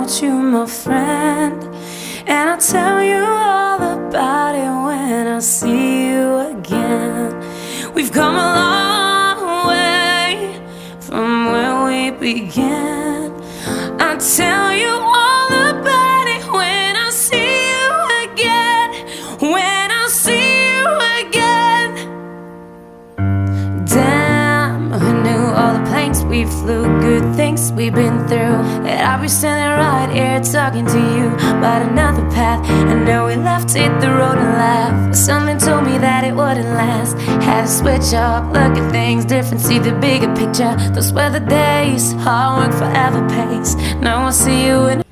want you, my friend, and I'll tell you all about it when I see you again. We've come a long way from where we began. I'll tell you all about it when I see you again. When I see you again. Damn, who knew all the planes we flew, good things we've been through, and I'll be standing right here talking to you about another path. I know we left, hit the road and laugh, but something told me that it wouldn't last. Had to switch up, look at things different, see the bigger picture. Those were the days, hard work forever pays. Now I see you in